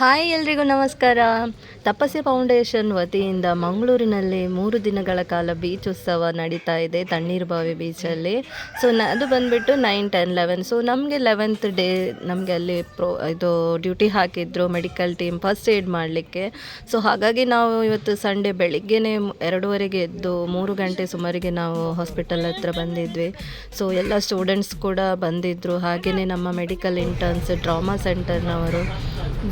Hi ಎಲ್ರಿಗೂ ನಮಸ್ಕಾರ. ತಪಸ್ಯ foundation ವತಿಯಿಂದ ಮಂಗಳೂರಿನಲ್ಲಿ 3 ದಿನಗಳ ಕಾಲ ಬೀಚ್ ಉತ್ಸವ ನಡೀತಾ ಇದೆ ತಣ್ಣೀರುಬಾವಿ ಬೀಚಲ್ಲಿ. ಸೊ ಅದು ಬಂದುಬಿಟ್ಟು 9, 10, 11. ಸೊ ನಮಗೆ 11th ಡೇ ನಮಗೆ ಅಲ್ಲಿ ಇದು ಡ್ಯೂಟಿ ಹಾಕಿದ್ರು ಮೆಡಿಕಲ್ ಟೀಮ್ ಫಸ್ಟ್ ಏಡ್ ಮಾಡಲಿಕ್ಕೆ. ಸೊ ಹಾಗಾಗಿ ನಾವು ಇವತ್ತು ಸಂಡೇ ಬೆಳಿಗ್ಗೆನೇ 2:30ಗೆ ಎದ್ದು 3 ಗಂಟೆ ಸುಮಾರಿಗೆ ನಾವು ಹಾಸ್ಪಿಟಲ್ ಹತ್ರ ಬಂದಿದ್ವಿ. ಸೊ ಎಲ್ಲ ಸ್ಟೂಡೆಂಟ್ಸ್ ಕೂಡ ಬಂದಿದ್ದರು, ಹಾಗೆಯೇ ನಮ್ಮ ಮೆಡಿಕಲ್ ಇಂಟರ್ನ್ಸ್, ಟ್ರಾಮಾ ಸೆಂಟರ್ನವರು,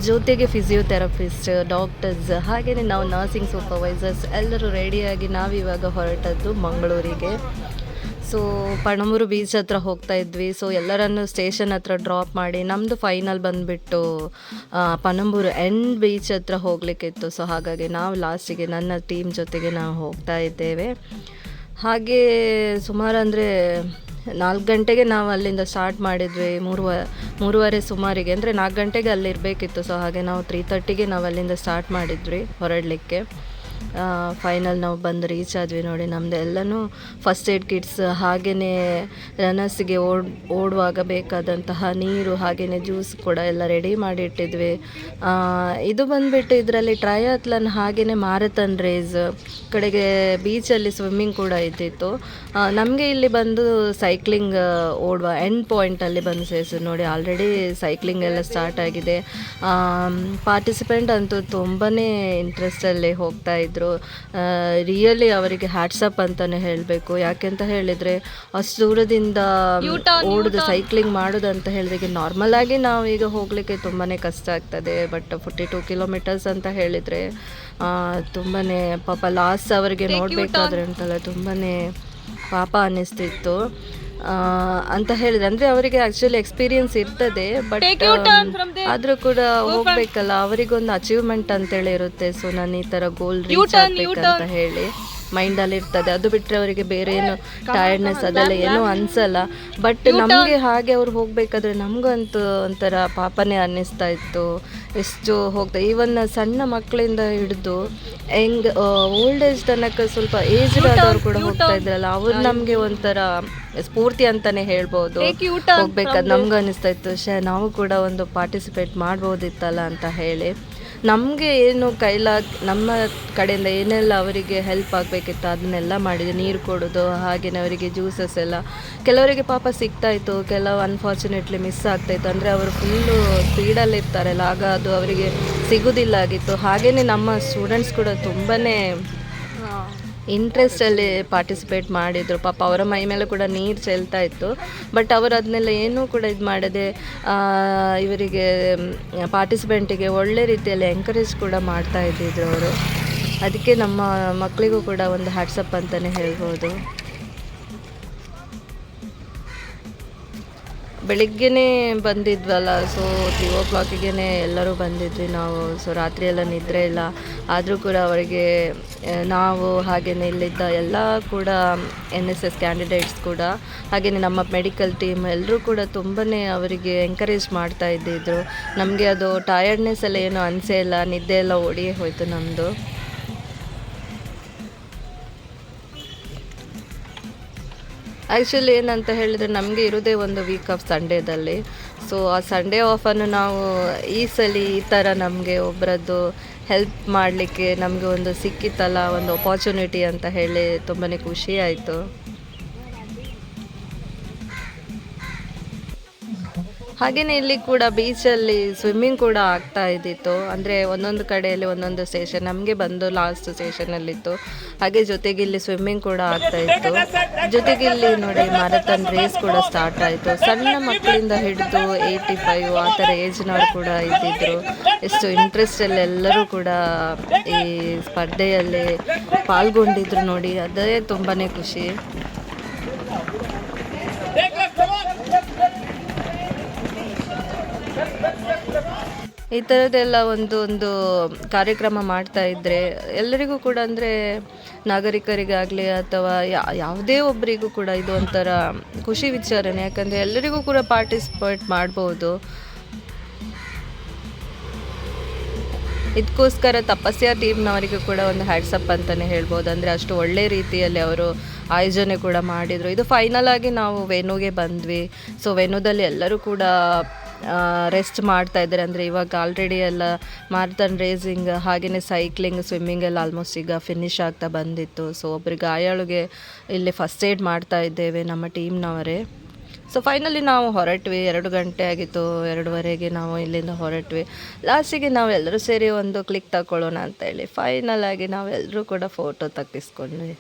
ಜೊತೆಗೆ ಫಿಸಿಯೋಥೆರಪಿಸ್ಟ್, ಡಾಕ್ಟರ್ಸ್, ಹಾಗೆಯೇ ನಾವು ನರ್ಸಿಂಗ್ ಸೂಪರ್ವೈಸರ್ಸ್ ಎಲ್ಲರೂ ರೆಡಿಯಾಗಿ ನಾವಿವಾಗ ಹೊರಟದ್ದು ಮಂಗಳೂರಿಗೆ. ಸೊ ಪಣಂಬೂರು ಬೀಚ್ ಹತ್ರ ಹೋಗ್ತಾ ಇದ್ವಿ. ಸೊ ಎಲ್ಲರನ್ನು ಸ್ಟೇಷನ್ ಹತ್ರ ಡ್ರಾಪ್ ಮಾಡಿ ನಮ್ಮದು ಫೈನಲ್ ಬಂದುಬಿಟ್ಟು ಪಣಂಬೂರು ಎಂಡ್ ಬೀಚ್ ಹತ್ರ ಹೋಗಲಿಕ್ಕಿತ್ತು. ಸೊ ಹಾಗಾಗಿ ನಾವು ಲಾಸ್ಟಿಗೆ ನನ್ನ ಟೀಮ್ ಜೊತೆಗೆ ನಾವು ಹೋಗ್ತಾ ಇದ್ದೇವೆ. ಹಾಗೆ ಸುಮಾರು ಅಂದರೆ 4 ಗಂಟೆಗೆ ನಾವು ಅಲ್ಲಿಂದ ಸ್ಟಾರ್ಟ್ ಮಾಡಿದ್ವಿ. 3:30 ಸುಮಾರಿಗೆ, ಅಂದರೆ 4 ಗಂಟೆಗೆ ಅಲ್ಲಿರಬೇಕಿತ್ತು. ಸೊ ಹಾಗೆ ನಾವು 3:30ಗೆ ನಾವು ಅಲ್ಲಿಂದ ಸ್ಟಾರ್ಟ್ ಮಾಡಿದ್ವಿ ಹೊರಡಲಿಕ್ಕೆ. ಫೈನಲ್ ನಾವು ಬಂದು ರೀಚ್ ಆದ್ವಿ. ನೋಡಿ, ನಮ್ಮದು ಎಲ್ಲನೂ ಫಸ್ಟ್ ಏಡ್ ಕಿಟ್ಸ್, ಹಾಗೆಯೇ ರನ್ನರ್ಸಿಗೆ ಓಡುವಾಗ ಬೇಕಾದಂತಹ ನೀರು, ಹಾಗೆಯೇ ಜ್ಯೂಸ್ ಕೂಡ ಎಲ್ಲ ರೆಡಿ ಮಾಡಿ ಇಟ್ಟಿದ್ವಿ. ಇದು ಬಂದುಬಿಟ್ಟು ಇದರಲ್ಲಿ ಟ್ರಯಾಥ್ಲನ್ ಹಾಗೆಯೇ ಮ್ಯಾರಥಾನ್ ರೇಸ್, ಕಡೆಗೆ ಬೀಚಲ್ಲಿ ಸ್ವಿಮ್ಮಿಂಗ್ ಕೂಡ ಇದ್ದಿತ್ತು. ನಮಗೆ ಇಲ್ಲಿ ಬಂದು ಸೈಕ್ಲಿಂಗ್ ಓಡುವ ಎಂಡ್ ಪಾಯಿಂಟಲ್ಲಿ ಬಂದು ಸೇರಿಸಿ. ನೋಡಿ, ಆಲ್ರೆಡಿ ಸೈಕ್ಲಿಂಗ್ ಎಲ್ಲ ಸ್ಟಾರ್ಟ್ ಆಗಿದೆ. ಪಾರ್ಟಿಸಿಪೆಂಟ್ ಅಂತೂ ತುಂಬಾ ಇಂಟ್ರೆಸ್ಟಲ್ಲಿ ಹೋಗ್ತಾ ಇದ್ರು. ರಿಯಲಿ ಅವರಿಗೆ ಹ್ಯಾಟ್ಸಪ್ ಅಂತಲೇ ಹೇಳಬೇಕು. ಯಾಕೆಂತ ಹೇಳಿದರೆ ಅಷ್ಟು ದೂರದಿಂದ ಓಡೋದು, ಸೈಕ್ಲಿಂಗ್ ಮಾಡೋದು ಅಂತ ಹೇಳಿದ್ರೆ ನಾರ್ಮಲ್ ಆಗಿ ನಾವು ಈಗ ಹೋಗಲಿಕ್ಕೆ ತುಂಬಾ ಕಷ್ಟ ಆಗ್ತದೆ. ಬಟ್ 42 ಕಿಲೋಮೀಟರ್ಸ್ ಅಂತ ಹೇಳಿದರೆ ತುಂಬಾ ಪಾಪ ಲಾಸ್ಟ್ ಅವರಿಗೆ ನೋಡಬೇಕಾದ್ರೆ ಅಂತಲ್ಲ ತುಂಬಾ ಪಾಪ ಅನ್ನಿಸ್ತಿತ್ತು ಅಂತ ಹೇಳಿದ್ರೆ. ಅಂದರೆ ಅವರಿಗೆ ಆ್ಯಕ್ಚುಲಿ ಎಕ್ಸ್ಪೀರಿಯನ್ಸ್ ಇರ್ತದೆ, ಬಟ್ ಆದರೂ ಕೂಡ ಹೋಗಬೇಕಲ್ಲ, ಅವರಿಗೊಂದು ಅಚೀವ್ಮೆಂಟ್ ಅಂತೇಳಿ ಇರುತ್ತೆ. ಸೊ ನಾನು ಈ ಥರ ಗೋಲ್ ರೀಚ್ ಆಗಬೇಕಂತ ಹೇಳಿ ಮೈಂಡಲ್ಲಿ ಇರ್ತದೆ. ಅದು ಬಿಟ್ಟರೆ ಅವರಿಗೆ ಬೇರೆ ಏನು ಟಯರ್ಡ್ನೆಸ್ ಅದೆಲ್ಲ ಏನೂ ಅನಿಸಲ್ಲ. ಬಟ್ ನಮಗೆ ಹಾಗೆ ಅವ್ರು ಹೋಗಬೇಕಾದ್ರೆ ನಮಗಂತೂ ಒಂಥರ ಪಾಪನೇ ಅನ್ನಿಸ್ತಾ ಇತ್ತು. ಎಷ್ಟು ಹೋಗ್ತಾ, ಈವನ್ ಸಣ್ಣ ಮಕ್ಕಳಿಂದ ಹಿಡಿದು ಓಲ್ಡ್ ಏಜ್ ತನಕ ಸ್ವಲ್ಪ ಏಜ್ಡ್ ಆದವ್ರು ಕೂಡ ಹೋಗ್ತಾ ಇದ್ರಲ್ಲ, ಅವ್ರು ನಮಗೆ ಒಂಥರ ಸ್ಫೂರ್ತಿ ಅಂತಲೇ ಹೇಳ್ಬೋದು. ಹೋಗ್ಬೇಕಾದ್ರೆ ನಮ್ಗೆ ಅನ್ನಿಸ್ತಾ ಇತ್ತು, ನಾವು ಕೂಡ ಒಂದು ಪಾರ್ಟಿಸಿಪೇಟ್ ಮಾಡ್ಬೋದಿತ್ತಲ್ಲ ಅಂತ ಹೇಳಿ. ನಮಗೆ ಏನು ನಮ್ಮ ಕಡೆಯಿಂದ ಏನೆಲ್ಲ ಅವರಿಗೆ ಹೆಲ್ಪ್ ಆಗಬೇಕಿತ್ತು ಅದನ್ನೆಲ್ಲ ಮಾಡಿದೆ. ನೀರು ಕೊಡೋದು, ಹಾಗೆಯೇ ಅವರಿಗೆ ಜ್ಯೂಸಸ್ ಎಲ್ಲ ಕೆಲವರಿಗೆ ಪಾಪ ಸಿಗ್ತಾಯಿತ್ತು, ಕೆಲವು ಅನ್ಫಾರ್ಚುನೇಟ್ಲಿ ಮಿಸ್ ಆಗ್ತಾಯಿತ್ತು. ಅಂದರೆ ಅವರು ಫುಲ್ಲು ಸ್ಪೀಡಲ್ಲಿ ಇರ್ತಾರಲ್ಲ, ಆಗ ಅದು ಅವರಿಗೆ ಸಿಗೋದಿಲ್ಲ ಆಗಿತ್ತು. ಹಾಗೆಯೇ ನಮ್ಮ ಸ್ಟೂಡೆಂಟ್ಸ್ ಕೂಡ ತುಂಬಾ ಇಂಟ್ರೆಸ್ಟಲ್ಲಿ ಪಾರ್ಟಿಸಿಪೇಟ್ ಮಾಡಿದರು. ಪಾಪ ಅವರ ಮೈ ಮೇಲೆ ಕೂಡ ನೀರು ಚೆಲ್ತಾ ಇತ್ತು. ಬಟ್ ಅವರು ಅದನ್ನೆಲ್ಲ ಏನೂ ಕೂಡ ಇದು ಮಾಡದೆ ಇವರಿಗೆ ಪಾರ್ಟಿಸಿಪೆಂಟಿಗೆ ಒಳ್ಳೆ ರೀತಿಯಲ್ಲಿ ಎಂಕರೇಜ್ ಕೂಡ ಮಾಡ್ತಾ ಇದ್ದಿದ್ರು ಅವರು. ಅದಕ್ಕೆ ನಮ್ಮ ಮಕ್ಕಳಿಗೂ ಕೂಡ ಒಂದು ಹ್ಯಾಟ್ಸಪ್ ಅಂತಲೇ ಹೇಳ್ಬೋದು. ಬೆಳಿಗ್ಗೆನೇ ಬಂದಿದ್ವಲ್ಲ, ಸೊ 3 o'clockಗೆ ಎಲ್ಲರೂ ಬಂದಿದ್ವಿ ನಾವು. ಸೊ ರಾತ್ರಿ ಎಲ್ಲ ನಿದ್ರೆ ಇಲ್ಲ, ಆದರೂ ಕೂಡ ಅವರಿಗೆ ನಾವು ಹಾಗೆಯೇ ಇಲ್ಲಿದ್ದ ಎಲ್ಲ ಕೂಡ NSS ಕ್ಯಾಂಡಿಡೇಟ್ಸ್ ಕೂಡ, ಹಾಗೆಯೇ ನಮ್ಮ ಮೆಡಿಕಲ್ ಟೀಮ್ ಎಲ್ಲರೂ ಕೂಡ ತುಂಬಾ ಅವರಿಗೆ ಎಂಕರೇಜ್ ಮಾಡ್ತಾ ಇದ್ದಿದ್ರು. ನಮಗೆ ಅದು ಟಯರ್ಡ್ನೆಸ್ ಎಲ್ಲ ಏನೂ ಅನಿಸೇ ಇಲ್ಲ, ನಿದ್ದೆ ಎಲ್ಲ ಓಡಿಯೇ ಹೋಯಿತು ನಮ್ಮದು. ಆ್ಯಕ್ಚುಲಿ ಏನಂತ ಹೇಳಿದರೆ ನಮಗೆ ಇರೋದೇ ಒಂದು ವೀಕ್ ಆಫ್ ಸಂಡೇದಲ್ಲಿ. ಸೊ ಆ ಸಂಡೇ ಆಫನ್ನು ನಾವು ಈ ಸಲ ಈ ಥರ ನಮಗೆ ಒಬ್ಬರದ್ದು ಹೆಲ್ಪ್ ಮಾಡಲಿಕ್ಕೆ ನಮಗೆ ಒಂದು ಸಿಕ್ಕಿತ್ತಲ್ಲ, ಒಂದು ಅಪಾರ್ಚುನಿಟಿ ಅಂತ ಹೇಳಿ ತುಂಬಾ ಖುಷಿ ಆಯಿತು. ಹಾಗೆಯೇ ಇಲ್ಲಿ ಕೂಡ ಬೀಚಲ್ಲಿ ಸ್ವಿಮ್ಮಿಂಗ್ ಕೂಡ ಆಗ್ತಾ ಇದ್ದಿತ್ತು. ಅಂದರೆ ಒಂದೊಂದು ಕಡೆಯಲ್ಲಿ ಒಂದೊಂದು ಸ್ಟೇಷನ್, ನಮಗೆ ಬಂದು ಲಾಸ್ಟ್ ಸ್ಟೇಷನಲ್ಲಿತ್ತು. ಹಾಗೆ ಜೊತೆಗೆ ಇಲ್ಲಿ ಸ್ವಿಮ್ಮಿಂಗ್ ಕೂಡ ಆಗ್ತಾ ಇತ್ತು. ಜೊತೆಗೆ ಇಲ್ಲಿ ನೋಡಿ ಮ್ಯಾರಥಾನ್ ರೇಸ್ ಕೂಡ ಸ್ಟಾರ್ಟ್ ಆಯಿತು. ಸಣ್ಣ ಮಕ್ಕಳಿಂದ ಹಿಡಿದು 85 ಆ ಥರ ಏಜ್ನವ್ರು ಕೂಡ ಇದ್ದಿದ್ದರು. ಎಷ್ಟು ಇಂಟ್ರೆಸ್ಟಲ್ಲಿ ಎಲ್ಲರೂ ಕೂಡ ಈ ಸ್ಪರ್ಧೆಯಲ್ಲಿ ಪಾಲ್ಗೊಂಡಿದ್ರು ನೋಡಿ, ಅದೇ ತುಂಬಾ ಖುಷಿ. ಈ ಥರದ್ದೆಲ್ಲ ಒಂದು ಕಾರ್ಯಕ್ರಮ ಮಾಡ್ತಾ ಇದ್ದರೆ ಎಲ್ಲರಿಗೂ ಕೂಡ, ಅಂದರೆ ನಾಗರಿಕರಿಗಾಗಲಿ ಅಥವಾ ಯಾವುದೇ ಒಬ್ಬರಿಗೂ ಕೂಡ ಇದು ಒಂಥರ ಖುಷಿ ವಿಚಾರನೇ. ಯಾಕಂದರೆ ಎಲ್ಲರಿಗೂ ಕೂಡ ಪಾರ್ಟಿಸಿಪೇಟ್ ಮಾಡ್ಬೋದು. ಇದಕ್ಕೋಸ್ಕರ ತಪಸ್ಯ ಟೀಮ್ನವರಿಗೂ ಕೂಡ ಒಂದು ಹ್ಯಾಟ್ಸಪ್ ಅಂತಲೇ ಹೇಳ್ಬೋದು. ಅಂದರೆ ಅಷ್ಟು ಒಳ್ಳೆ ರೀತಿಯಲ್ಲಿ ಅವರು ಆಯೋಜನೆ ಕೂಡ ಮಾಡಿದರು. ಇದು ಫೈನಲ್ ಆಗಿ ನಾವು ವೆನ್ಯೂಗೆ ಬಂದ್ವಿ. ಸೊ ವೆನ್ಯೂದಲ್ಲಿ ಎಲ್ಲರೂ ಕೂಡ ರೆಸ್ಟ್ ಮಾಡ್ತಾ ಇದ್ದಾರೆ. ಅಂದರೆ ಇವಾಗ ಆಲ್ರೆಡಿ ಎಲ್ಲ ಮ್ಯಾರಥಾನ್ ರೇಸಿಂಗ್ ಹಾಗೆಯೇ ಸೈಕ್ಲಿಂಗ್, ಸ್ವಿಮ್ಮಿಂಗ್ ಎಲ್ಲ ಆಲ್ಮೋಸ್ಟ್ ಈಗ ಫಿನಿಶ್ ಆಗ್ತಾ ಬಂದಿತ್ತು. ಸೊ ಒಬ್ರಿಗೆ ಗಾಯಾಳುಗೆ ಇಲ್ಲಿ ಫಸ್ಟ್ ಏಡ್ ಮಾಡ್ತಾ ಇದ್ದೇವೆ ನಮ್ಮ ಟೀಮ್ನವರೇ. ಸೊ ಫೈನಲಿ ನಾವು ಹೊರಟ್ವಿ. 2 ಗಂಟೆ ಆಗಿತ್ತು, 2:30ಗೆ ನಾವು ಇಲ್ಲಿಂದ ಹೊರಟ್ವಿ. ಲಾಸ್ಟಿಗೆ ನಾವೆಲ್ಲರೂ ಸೇರಿ ಒಂದು ಕ್ಲಿಕ್ ತಗೊಳ್ಳೋಣ ಅಂತೇಳಿ ಫೈನಲ್ ಆಗಿ ನಾವೆಲ್ಲರೂ ಕೂಡ ಫೋಟೋ ತೆಗೆಸ್ಕೊಂಡ್ವಿ.